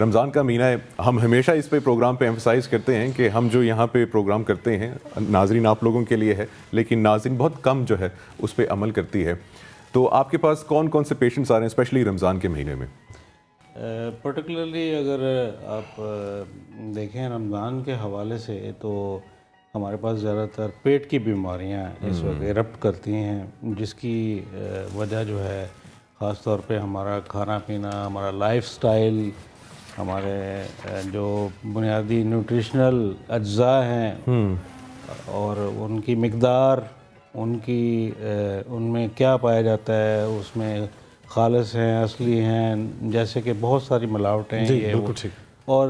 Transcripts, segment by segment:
رمضان کا مہینہ ہے، ہم ہمیشہ اس پہ پروگرام پہ ایمفسائز کرتے ہیں کہ ہم جو یہاں پہ پروگرام کرتے ہیں ناظرین آپ لوگوں کے لیے ہے، لیکن ناظرین بہت کم جو ہے اس پہ عمل کرتی ہے. تو آپ کے پاس کون کون سے پیشنٹس آ رہے ہیں اسپیشلی رمضان کے مہینے میں؟ پرٹیکولرلی اگر آپ دیکھیں رمضان کے حوالے سے تو ہمارے پاس زیادہ تر پیٹ کی بیماریاں اس وقت ایرپٹ کرتی ہیں، جس کی وجہ جو ہے خاص طور پہ ہمارا کھانا پینا، ہمارا لائف سٹائل، ہمارے جو بنیادی نیوٹریشنل اجزاء ہیں اور ان کی مقدار، ان میں کیا پایا جاتا ہے، اس میں خالص ہیں، اصلی ہیں، جیسے کہ بہت ساری ملاوٹیں ہیں یہ وہ، اور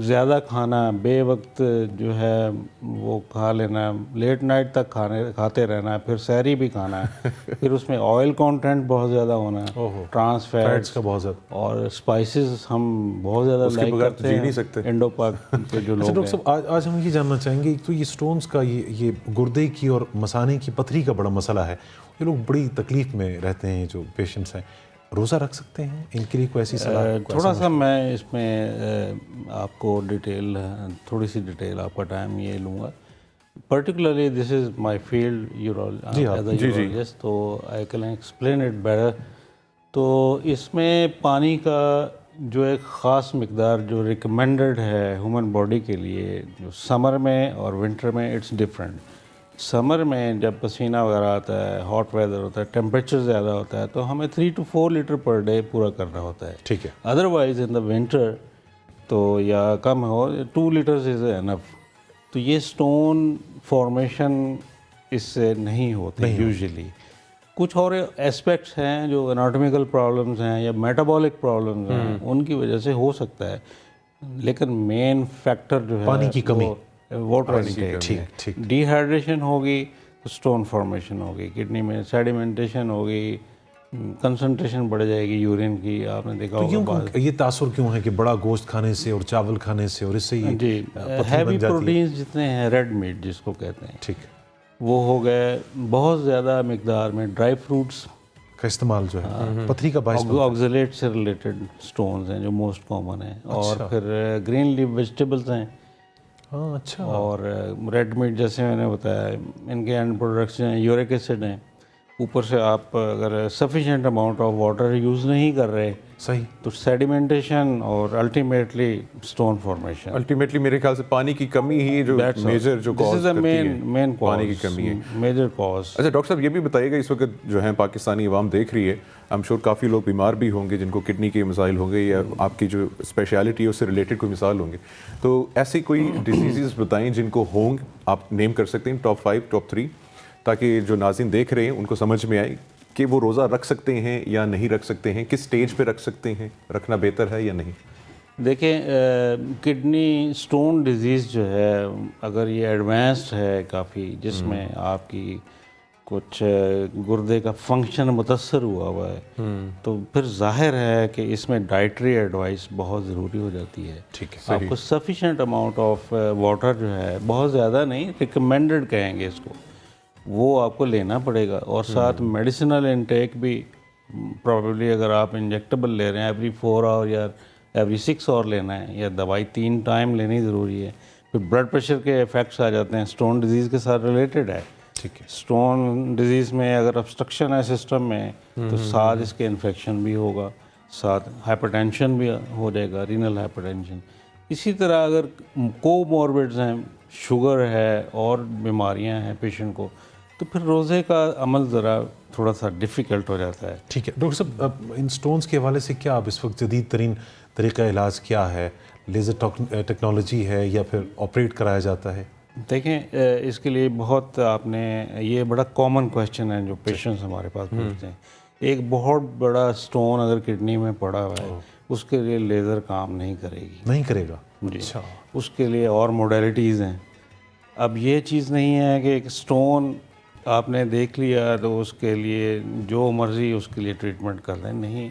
زیادہ کھانا بے وقت جو ہے وہ کھا لینا، لیٹ نائٹ تک کھاتے رہنا، پھر سحری بھی کھانا ہے، پھر اس میں آئل کانٹینٹ بہت زیادہ ہونا ہے، ٹرانس فیٹس کا بہت زیادہ، اور اسپائسز ہم بہت زیادہ لائک کرتے ہیں انڈو پاک کے جو لوگ ہیں. ڈاکٹر صاحب آج ہم یہ جاننا چاہیں گے، تو یہ سٹونز کا یہ گردے کی اور مثانے کی پتھری کا بڑا مسئلہ ہے، یہ لوگ بڑی تکلیف میں رہتے ہیں جو پیشنٹس ہیں، روزہ رکھ سکتے ہیں ان کے لیے کوئی ایسی صلاح؟ تھوڑا سا میں اس میں آپ کو تھوڑی سی ڈیٹیل آپ کا ٹائم یہ لوں گا. پرٹیکولرلی دس از مائی فیلڈ یورولوجسٹ، تو I can explain it better. تو اس میں پانی کا جو ایک خاص مقدار جو ریکمینڈڈ ہے ہیومن باڈی کے لیے، جو سمر میں اور ونٹر میں اٹس ڈفرینٹ. سمر میں جب پسینہ وغیرہ آتا ہے، ہاٹ ویدر ہوتا ہے، ٹیمپریچر زیادہ ہوتا ہے، تو ہمیں 3 to 4 لیٹر پر ڈے پورا کرنا ہوتا ہے. ٹھیک ہے. ادروائز ان دا ونٹر تو یا کم ہو 2 لیٹرز از انف. تو یہ سٹون فارمیشن اس سے نہیں ہوتے یوزلی. کچھ اور اسپیکٹس ہیں جو اناٹومیکل پرابلمس ہیں یا میٹابولک پرابلمس ہیں، ان کی وجہ سے ہو سکتا ہے، لیکن مین فیکٹر جو ہے پانی کی کمی، واٹر انٹیک. ڈی ہائیڈریشن ہوگی تو سٹون فارمیشن ہوگی، کڈنی میں سیڈیمنٹیشن ہوگی، کنسنٹریشن بڑھ جائے گی یورین کی. آپ نے دیکھا ہوگا یہ تاثر کیوں ہے کہ بڑا گوشت کھانے سے اور چاول کھانے سے اور اس سے جی ہیوی پروٹینز جتنے ہیں، ریڈ میٹ جس کو کہتے ہیں، ٹھیک ہے، وہ ہو گئے. بہت زیادہ مقدار میں ڈرائی فروٹس کا استعمال جو ہے پتھری کا باعث، آکزیلیٹ سے ریلیٹڈ سٹونز ہیں جو موسٹ کامن ہیں. اور پھر گرین لیف ویجیٹیبلس ہیں. اچھا. اور ریڈ میٹ جیسے میں نے بتایا، ان کے اینڈ پروڈکٹس ہیں یورک ایسڈ ہیں. اوپر سے آپ اگر sufficient amount of water use نہیں کر رہے صحیح تو سیڈیمنٹیشن اور الٹیمیٹلی سٹون فارمیشن. الٹیمیٹلی میرے خیال سے پانی کی کمی ہی جو میجر جو کاز کرتی ہے، مین پانی کی کمی ہے، میجر کاز. اچھا ڈاکٹر صاحب یہ بھی بتائیے گا، اس وقت جو ہے پاکستانی عوام دیکھ رہی ہے، I'm sure کافی لوگ بیمار بھی ہوں گے جن کو کڈنی کے مسائل ہوں گے یا آپ کی جو اسپیشلٹی ہے اس سے ریلیٹڈ کوئی مثال ہوں گے، تو ایسی کوئی ڈیزیزز بتائیں جن کو ہوں، آپ نیم کر سکتے ہیں ٹاپ 5 ٹاپ 3، تاکہ جو ناظرین دیکھ رہے ہیں ان کو سمجھ میں آئے کہ وہ روزہ رکھ سکتے ہیں یا نہیں رکھ سکتے ہیں، کس سٹیج پہ رکھ سکتے ہیں، رکھنا بہتر ہے یا نہیں. دیکھیں کڈنی سٹون ڈیزیز جو ہے اگر یہ ایڈوانسڈ ہے کافی، جس میں آپ کی کچھ گردے کا فنکشن متاثر ہوا ہے، تو پھر ظاہر ہے کہ اس میں ڈائٹری ایڈوائس بہت ضروری ہو جاتی ہے. ٹھیک ہے. آپ کو سفیشینٹ اماؤنٹ آف واٹر جو ہے، بہت زیادہ نہیں، ریکمینڈڈ کہیں گے اس کو، وہ آپ کو لینا پڑے گا. اور ساتھ میڈیسنل انٹیک بھی پرابیبلی اگر آپ انجیکٹیبل لے رہے ہیں ایوری 4 آور یا ایوری 6 آور لینا ہے، یا دوائی 3 ٹائم لینی ضروری ہے. پھر بلڈ پریشر کے افیکٹس آ جاتے ہیں، سٹون ڈیزیز کے ساتھ ریلیٹڈ ہے. ٹھیک ہے. سٹون ڈیزیز میں اگر obstruction ہے سسٹم میں تو ساتھ اس کے انفیکشن بھی ہوگا، ساتھ ہائپر ٹینشن بھی ہو جائے گا، رینل ہائپر ٹینشن. اسی طرح اگر کو موربڈز ہیں، شوگر ہے اور بیماریاں ہیں پیشنٹ کو، تو پھر روزے کا عمل ذرا تھوڑا سا ڈیفیکلٹ ہو جاتا ہے. ٹھیک ہے. ڈاکٹر صاحب ان سٹونز کے حوالے سے کیا اب اس وقت جدید ترین طریقہ علاج کیا ہے؟ لیزر ٹیکنالوجی ہے یا پھر آپریٹ کرایا جاتا ہے؟ دیکھیں اس کے لیے بہت آپ نے، یہ بڑا کامن کویشچن ہے جو پیشنٹس ہمارے پاس پوچھتے ہیں. ایک بہت بڑا سٹون اگر کڈنی میں پڑا ہوا ہے، اس کے لیے لیزر کام نہیں کرے گی. نہیں کرے گا؟ جی. اس کے لیے اور موڈیلٹیز ہیں. اب یہ چیز نہیں ہے کہ ایک سٹون آپ نے دیکھ لیا تو اس کے لیے جو مرضی اس کے لیے ٹریٹمنٹ کر دیں. نہیں،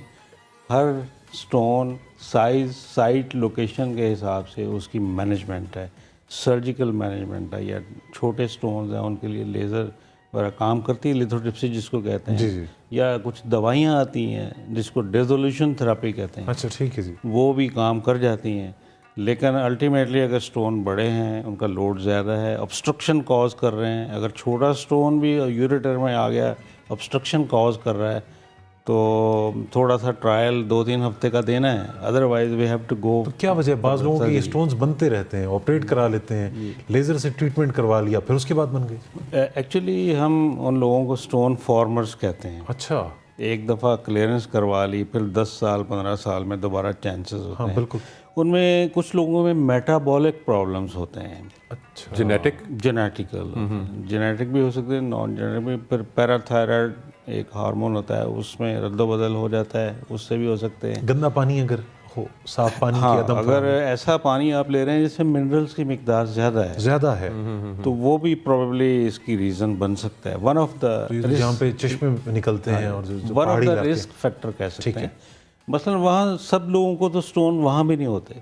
ہر سٹون سائز، سائٹ، لوکیشن کے حساب سے اس کی مینجمنٹ ہے، سرجیکل مینجمنٹ ہے. یا چھوٹے سٹونز ہیں ان کے لیے لیزر وغیرہ کام کرتی ہے، لیتھوٹرپسی جس کو کہتے ہیں، جی جی، یا کچھ دوائیاں آتی ہیں جس کو ڈیزولوشن تھراپی کہتے ہیں، اچھا ٹھیک ہے جی، وہ بھی کام کر جاتی ہیں. لیکن الٹیمیٹلی اگر سٹون بڑے ہیں، ان کا لوڈ زیادہ ہے، obstruction کاز کر رہے ہیں، اگر چھوٹا سٹون بھی یوریٹر میں آ گیا obstruction کاز کر رہا ہے تو تھوڑا سا ٹرائل 2-3 ہفتے کا دینا ہے، otherwise we have to go. کیا وجہ ہے بعض لوگوں کے یہ اسٹونز بنتے رہتے ہیں، آپریٹ کرا لیتے ہیں، لیزر سے ٹریٹمنٹ کروا لیا پھر اس کے بعد بن گئی؟ ایکچولی ہم ان لوگوں کو سٹون فارمرز کہتے ہیں. اچھا، ایک دفعہ کلیئرنس کروا لی، پھر 10 سال 15 سال میں دوبارہ چانسز ہوتے ہاں ہیں. بالکل، ان میں کچھ لوگوں میں میٹابولک پرابلمس ہوتے ہیں، اچھا جینیٹیکل، جینیٹک بھی ہو سکتے ہیں، نان جینیٹک بھی. پھر پیراتھائرائڈ ایک ہارمون ہوتا ہے، اس میں رد و بدل ہو جاتا ہے، اس سے بھی ہو سکتے ہیں. گندا پانی اگر ہو، صاف پانی کی ہاں، عدم اگر ایسا پانی آپ لے رہے ہیں جس میں منرلس کی مقدار زیادہ ہے زیادہ ہے تو وہ بھی پروبیبلی اس کی ریزن بن سکتا ہے. ون آف دا جہاں پہ چشمے نکلتے ہیں اور جو ون آف پہاڑی دا علاقے، رسک فیکٹر کہہ سکتے ہیں. مثلاً وہاں سب لوگوں کو تو سٹون وہاں بھی نہیں ہوتے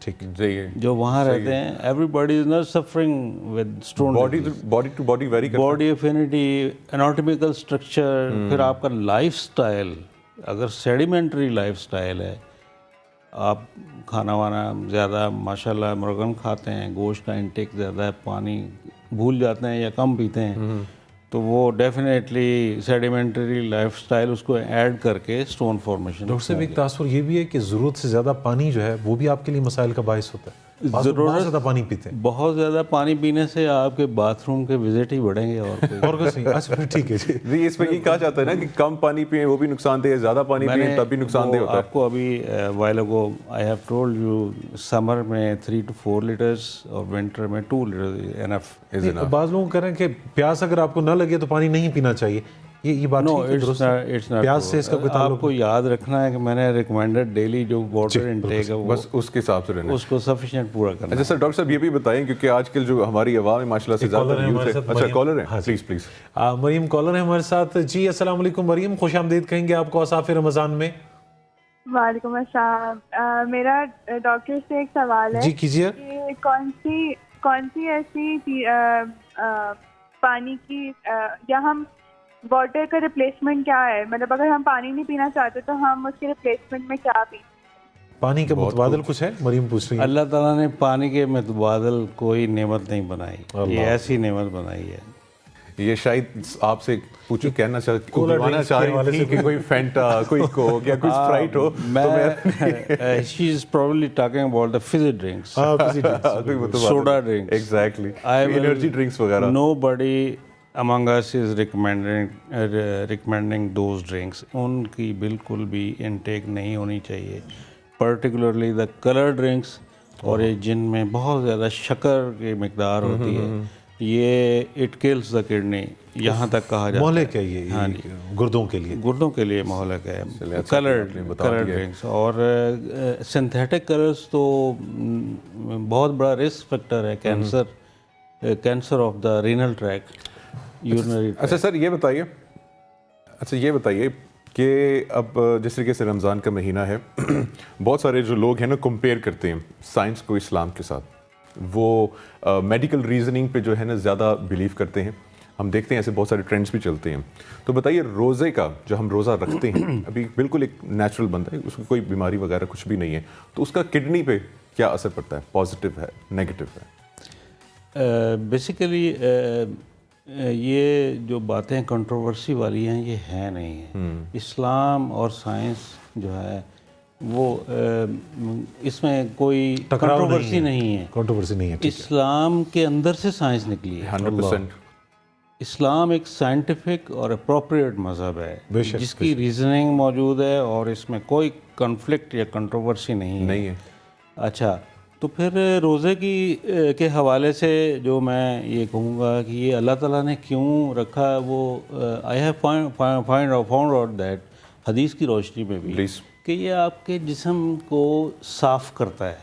ٹھیک ہے، صحیح ہے. جو وہاں رہتے ہیں. Everybody is not suffering with stone. Body to body vary کرتا باڈی افینٹی، اناٹومیکل اسٹرکچر، پھر آپ کا لائف سٹائل. اگر سیڈیمنٹری لائف سٹائل ہے، آپ کھانا وانا زیادہ ماشاءاللہ مرغن کھاتے ہیں، گوشت کا انٹیک زیادہ ہے، پانی بھول جاتے ہیں یا کم پیتے ہیں، تو وہ ڈیفینیٹلی سیڈیمنٹری لائف سٹائل اس کو ایڈ کر کے سٹون فارمیشن. ڈاکٹر صاحب ایک تاثر یہ بھی ہے کہ ضرورت سے زیادہ پانی جو ہے وہ بھی آپ کے لیے مسائل کا باعث ہوتا ہے. بہت زیادہ پانی پیتے ہیں، بہت زیادہ پانی پینے سے آپ کے باتھ روم کے وزٹ ہی بڑھیں گے اور کوئی. اور کچھ نہیں. اچھا پھر ٹھیک ہے جی. جی. اس میں یہ کہا جاتا ہے نا کہ کم پانی پئیں وہ بھی نقصان دہ ہے، زیادہ پانی پئیں تب بھی نقصان دہ ہوتا ہے. آپ کو ابھی وائل اگو آئی ہیو ٹولڈ یو سمر میں 3 to 4 لیٹرس اور ونٹر میں 2 لیٹر انف. بعض لوگ کہہ رہے ہیں کہ پیاس اگر آپ کو نہ لگے تو پانی نہیں پینا چاہیے. یہ بات پیاس سے اس کا کوئی تعلق؟ آپ کو یاد رکھنا ہے کہ میں نے ریکمینڈڈ ڈیلی جو واٹر انٹیک ہے بس اس کے حساب سے رہنا. اس کو سفیشینٹ پورا کرنا. اچھا سر، ڈاکٹر صاحب یہ بھی بتائیں کیونکہ آج کل جو ہماری عوام ہے ماشاءاللہ سے زیادہ یوز ہے. اچھا کالر ہیں، پلیز پلیز. مریم کالر ہے ہمارے ساتھ. جی السلام علیکم مریم، خوش آمدید کہیں گے آپ کو اصحاف رمضان میں. وعلیکم السلام. میرا ڈاکٹر سے ایک سوال ہے. جی کیجیے. کہ کون سی ایسی پانی کی یا ہم واٹر کا ریپلیسمنٹ کیا ہے؟ مطلب اگر ہم پانی نہیں پینا چاہتے تو ہم اس کے ریپلیسمنٹ میں کیا پیں؟ پانی کا متبادل کچھ ہے مریم پوچھ رہی ہے. اللہ تعالیٰ نے پانی کے متبادل کوئی نعمت نہیں بنائی، یہ ایسی نعمت بنائی ہے. یہ شاید آپ سے پوچھو کہنا چاہ رہی تھی کہ کوئی فینٹا، کوئی کوک یا کچھ Sprite who. She is probably talking about the fuzzy drinks, soda drinks. Exactly, energy drinks وغیرہ. نو بڈی among us is recommending those drinks. ان کی بالکل بھی انٹیک نہیں ہونی چاہیے، پرٹیکولرلی دا کلر ڈرنکس. اور یہ جن میں بہت زیادہ شکر کی مقدار ہوتی ہے، یہ اٹ کلز دا کڈنی یہاں تک کہا جاتا ہے. مہلک ہے یہ گردوں کے لیے، گردوں کے لیے مہلک ہے کلر ڈرنکس. اور سنتھیٹک کلرز تو بہت بڑا رسک فیکٹر ہے cancer of the renal track. اچھا سر یہ بتائیے کہ اب جس طریقے سے رمضان کا مہینہ ہے، بہت سارے جو لوگ ہیں نا کمپیئر کرتے ہیں سائنس کو اسلام کے ساتھ. وہ میڈیکل ریزننگ پہ جو ہے نا زیادہ بلیو کرتے ہیں. ہم دیکھتے ہیں ایسے بہت سارے ٹرینڈس بھی چلتے ہیں. تو بتائیے روزے کا جو ہم روزہ رکھتے ہیں، ابھی بالکل ایک نیچرل بندہ ہے، اس کو کوئی بیماری وغیرہ کچھ بھی نہیں ہے، تو اس کا کڈنی پہ کیا اثر پڑتا ہے؟ پازیٹیو ہے، نیگیٹو ہے؟ بیسیکلی یہ جو باتیں کنٹروورسی والی ہیں یہ ہے نہیں ہے. اسلام اور سائنس جو ہے وہ اس میں کوئی کنٹروورسی نہیں ہے. اسلام کے اندر سے سائنس نکلی ہے. 100%. اسلام ایک سائنٹیفک اور اپروپریٹ مذہب ہے جس کی ریزننگ موجود ہے اور اس میں کوئی کنفلکٹ یا کنٹروورسی نہیں ہے. اچھا، تو پھر روزے کے حوالے سے جو میں یہ کہوں گا کہ یہ اللہ تعالیٰ نے کیوں رکھا، وہ I have found out that حدیث کی روشنی میں بھی کہ یہ آپ کے جسم کو صاف کرتا ہے.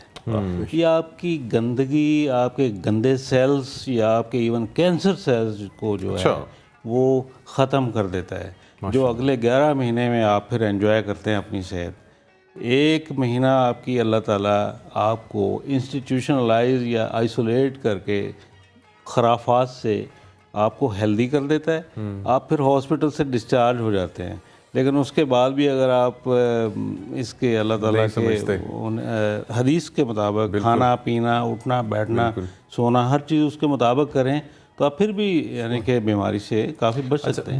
یہ آپ کی گندگی، آپ کے گندے سیلز یا آپ کے ایون کینسر سیلز کو جو ہے وہ ختم کر دیتا ہے، جو اگلے 11 مہینے میں آپ پھر انجوائے کرتے ہیں اپنی صحت. 1 مہینہ آپ کی اللہ تعالیٰ آپ کو انسٹیٹیوشنلائز یا آئسولیٹ کر کے خرافات سے آپ کو ہیلدی کر دیتا ہے، آپ پھر ہاسپٹل سے ڈسچارج ہو جاتے ہیں، لیکن اس کے بعد بھی اگر آپ اس کے اللہ تعالیٰ کے حدیث کے مطابق کھانا پینا اٹھنا بیٹھنا سونا ہر چیز اس کے مطابق کریں تو آپ پھر بھی یعنی کہ بیماری سے کافی بچ سکتے ہیں.